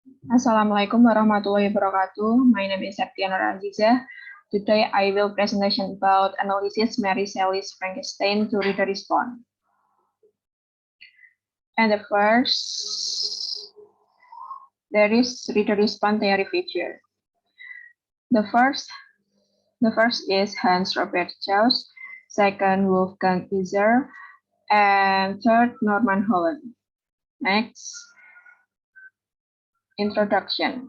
Assalamualaikum warahmatullahi wabarakatuh. My name is Septiana Raziza. Today I will presentation about analysis Mary Shelley's Frankenstein to reader response. And the first, there is reader response theory feature. The first, the first is Hans Robert Jauss, second Wolfgang Iser, and third Norman Holland. Next, introduction.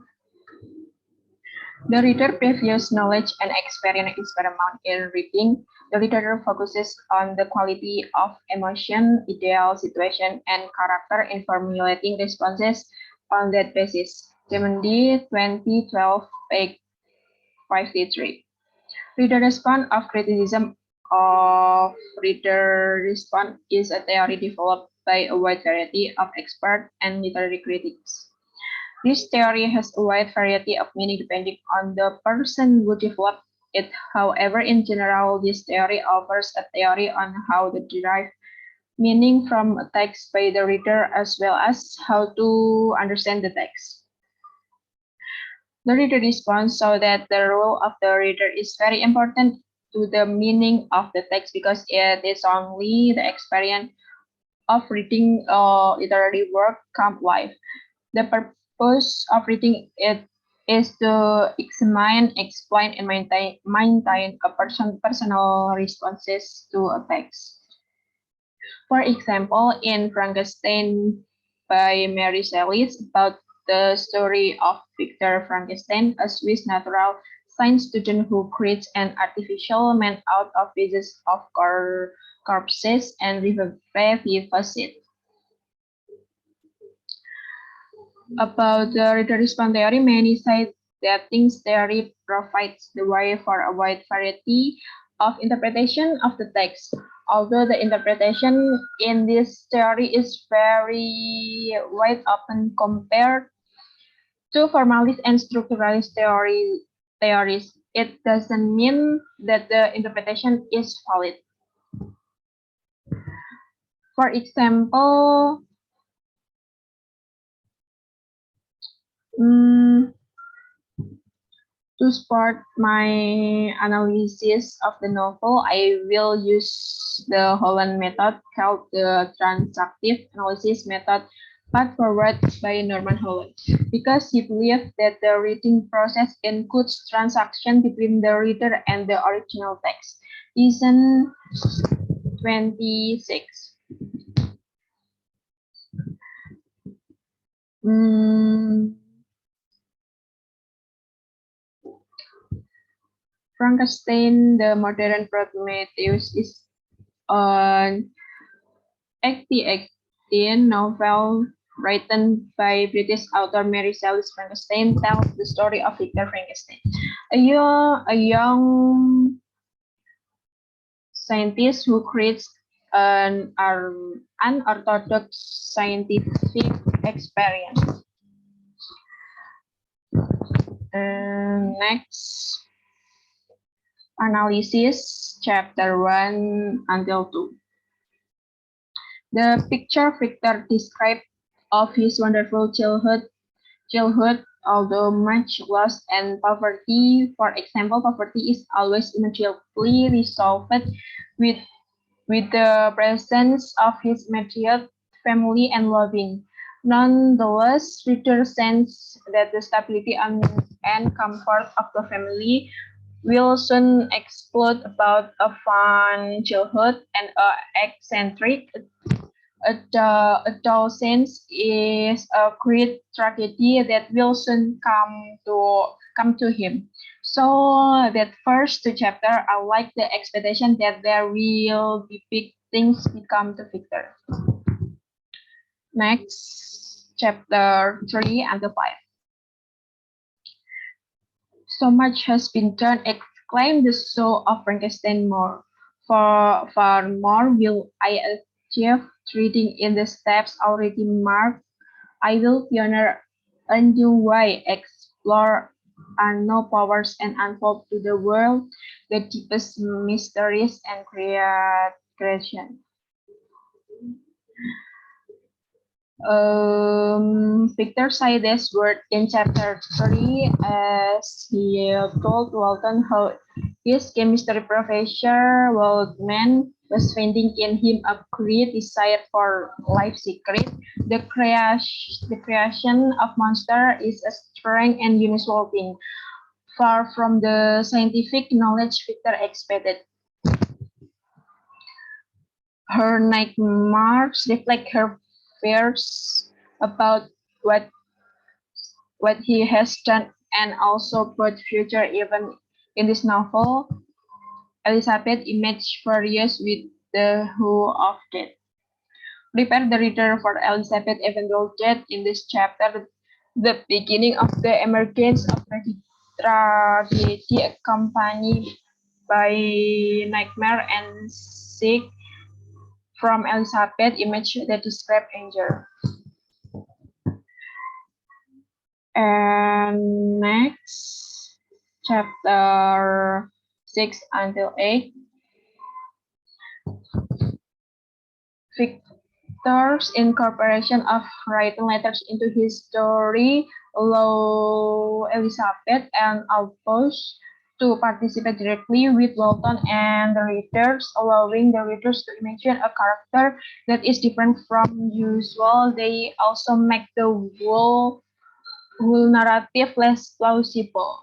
The reader previous knowledge and experience is paramount in reading. The reader focuses on the quality of emotion, ideal situation, and character in formulating responses on that basis. Demendi 2012, page 53. Reader response of criticism of reader response is a theory developed by a wide variety of experts and literary critics. This theory has a wide variety of meaning depending on the person who developed it. However, in general, this theory offers a theory on how to derive meaning from a text by the reader as well as how to understand the text. The reader response so that the role of the reader is very important to the meaning of the text because it is only the experience of reading a literary work come life. The purpose of reading it is to examine, explain, and maintain a personal responses to a text. For example, in Frankenstein by Mary Shelley, it's about the story of Victor Frankenstein, a Swiss natural science student who creates an artificial man out of pieces of corpses and revives it. About the reader response theory, many say that things theory provides the way for a wide variety of interpretation of the text. Although the interpretation in this theory is very wide open compared to formalist and structuralist theories, it doesn't mean that the interpretation is valid. For example, to support my analysis of the novel, I will use the Holland method called the transactive analysis method put forward by Norman Holland, because he believed that the reading process includes transaction between the reader and the original text. Lesson 26. Frankenstein, the modern Prometheus, is an 1818 novel written by British author Mary Shelley. Frankenstein tells the story of Victor Frankenstein, a young scientist who creates an unorthodox scientific experience. Next, analysis, chapter 1 until 2. The picture Victor described of his wonderful childhood, although much loss and poverty, for example, poverty is always immediately resolved with, with the presence of his immediate family and loving. Nonetheless, reader sense that the stability and comfort of the family will soon explode about a fun childhood and eccentric adolescence is a great tragedy that will soon come to him. So that first two chapter, I like the expectation that there will be big things become to Victor. Next, chapter 3 and 5. So much has been done, exclaimed the soul of Frankenstein more. For far more will I achieve, treading in the steps already marked. I will pioneer a new way, explore unknown powers, and unfold to the world the deepest mysteries and creation. Victor said this word in chapter 3 as he told Walton how his chemistry professor, Waldman, was finding in him a great desire for life secret. The creation of monster is a strange and unusual thing, far from the scientific knowledge Victor expected. Her nightmares reflect her fears about what he has done and also about future events in this novel. Elizabeth imaged furious with the who of death. Prepare the reader for Elizabeth eventual death in this chapter, the beginning of the emergence of tragedy accompanied by nightmare and sick from Elizabeth image that describe anger. And next, chapter 6 until 8. Victor's incorporation of writing letters into his story allow Elizabeth and Albus to participate directly with Walton and the readers, allowing the readers to imagine a character that is different from usual. They also make the whole narrative less plausible.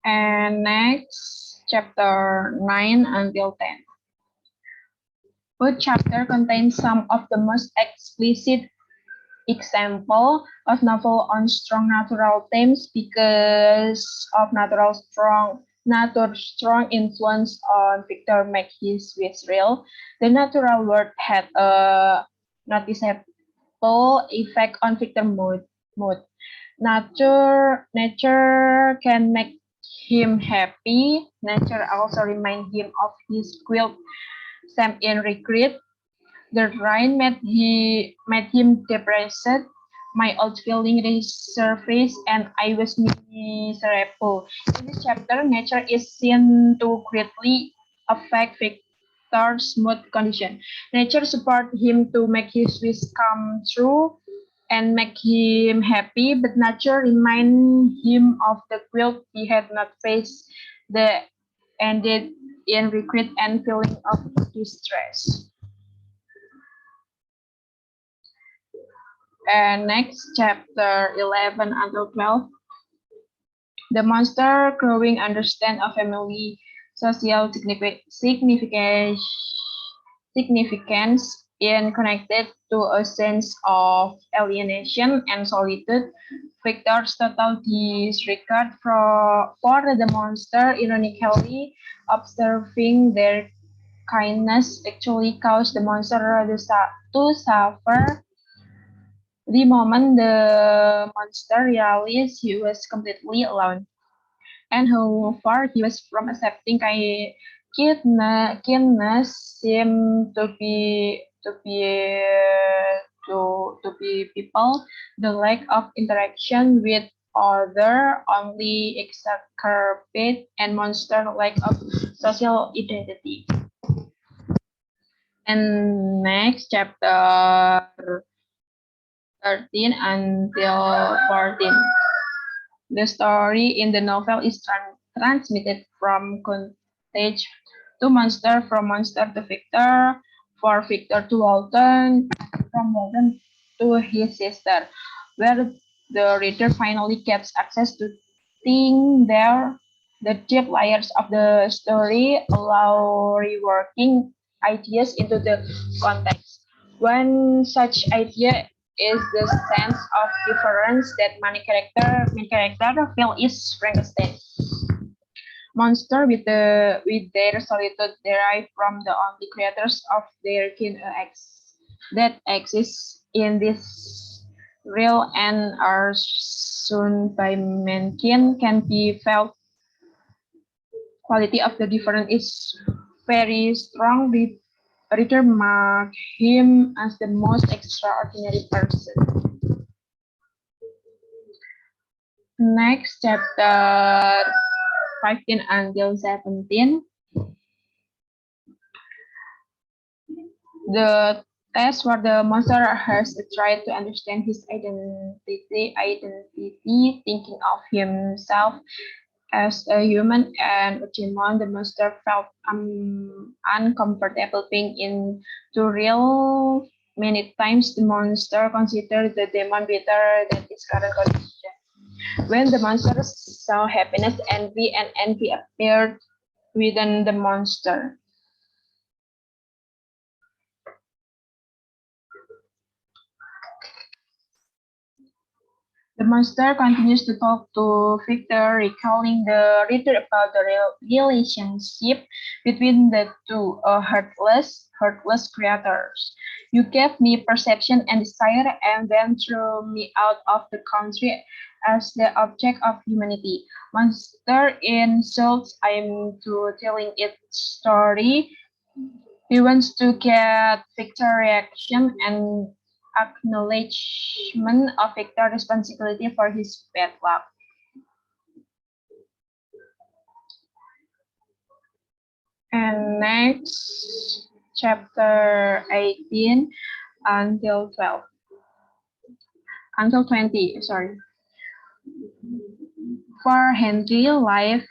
And next, chapter 9 until 10. Both chapter contains some of the most explicit example of novel on strong natural themes because of nature strong influence on Victor make his wish real. The natural world had a noticeable effect on Victor mood. Nature can make him happy. Nature also remind him of his guilt, shame, and regret. The rain made him depressed. My old feeling resurfaced, and I was miserable. In this chapter, nature is seen to greatly affect Victor's mood condition. Nature support him to make his wish come true and make him happy, but nature remind him of the guilt he had not faced, the ended in regret and feeling of distress. And next, chapter 11 until 12. The monster growing understand of family social significance in connected to a sense of alienation and solitude. Victor's total disregard for the monster, ironically observing their kindness actually caused the monster to suffer. The moment the monster realized he was completely alone, and how far he was from accepting kindness seemed to be people, the lack of interaction with other only exacerbate and monster lack of social identity. And next chapter 13 until 14. The story in the novel is transmitted from Contage to Monster, from Monster to Victor, for Victor to Walton, from Walton to his sister, where the reader finally gets access to think there. The deep layers of the story allow reworking ideas into the context. One such idea is the sense of difference that main character feel is Frankenstein. Monster with their solitude derive from the only creators of their kin that exist in this real and are soon by mankind can be felt. Quality of the difference is very strong. The reader mark him as the most extraordinary person. Next, chapter 15 until 17. The test where the monster has tried to understand his identity, thinking of himself as a human and a demon. The monster felt uncomfortable being into real. Many times the monster considered the demon better than its current condition. When the monster saw happiness, envy appeared within the monster. The monster continues to talk to Victor, recalling the reader about the relationship between the two, heartless creators. You gave me perception and desire and then threw me out of the country as the object of humanity. Monster insults I'm to telling its story. He wants to get Victor reaction and acknowledgement of Victor's responsibility for his bad luck. And next, chapter 18 until 12. Until 20, sorry. For Henry, life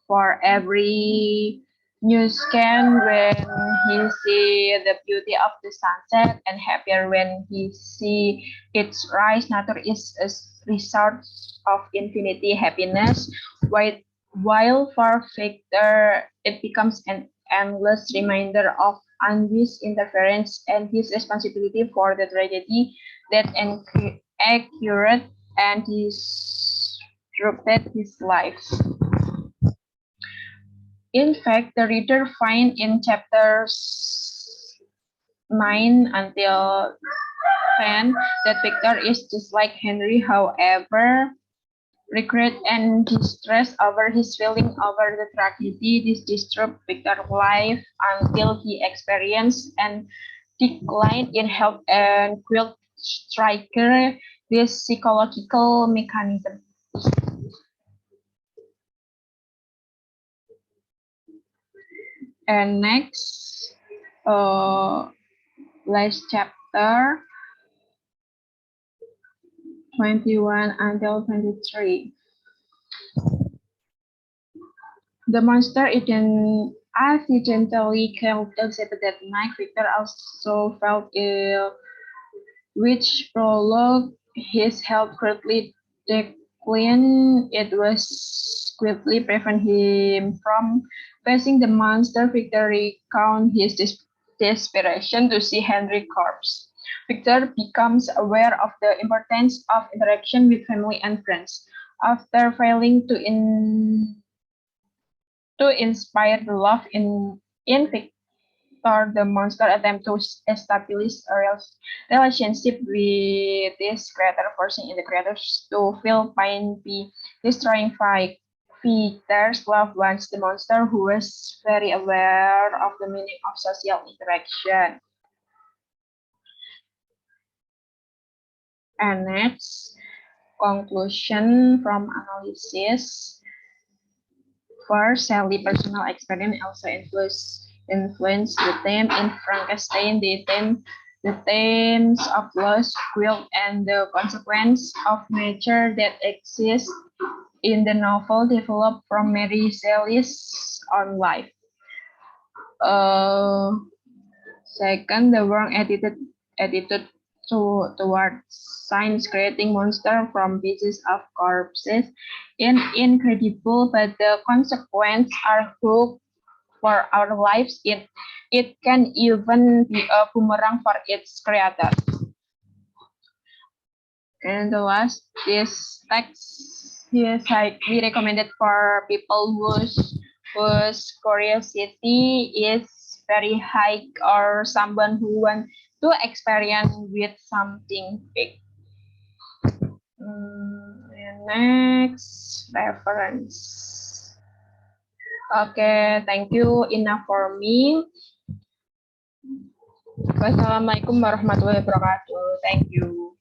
for every new scan when he see the beauty of the sunset and happier when he see its rise. Nature is a resource of infinity happiness, while for Victor it becomes an endless reminder of unwise interference and his responsibility for the tragedy that accurate and disrupted his life. In fact, the reader finds in chapters 9 until 10 that Victor is just like Henry, however, regret and distress over his feeling over the tragedy. This disturbed Victor's life until he experienced an decline in health and quilt striker this psychological mechanism. And next, last chapter 21 until 23. The monster accidentally killed Elizabeth that night. Victor also felt ill, which prolonged his health greatly decline. It was quickly prevent him from facing the monster. Victor recounted his desperation to see Henry's corpse. Victor becomes aware of the importance of interaction with family and friends. After failing to inspire the love in Victor, the monster attempt to establish a relationship with this creator, forcing the creators to feel pain by destroying Victor's loved ones. The monster, who was very aware of the meaning of social interaction. And next, conclusion from analysis. First, Sally personal experience also influence the theme in Frankenstein, the themes of loss, guilt, and the consequence of nature that exist in the novel developed from Mary Shelley's own life. Second, the wrong attitude towards science, creating monster from pieces of corpses incredible, but the consequences are hook for our lives. It can even be a boomerang for its creator. And the last, this text is highly recommended for people whose curiosity is very high or someone who want to experience with something big. And next, reference. Okay, thank you. Enough for me. Wassalamualaikum warahmatullahi wabarakatuh. Thank you.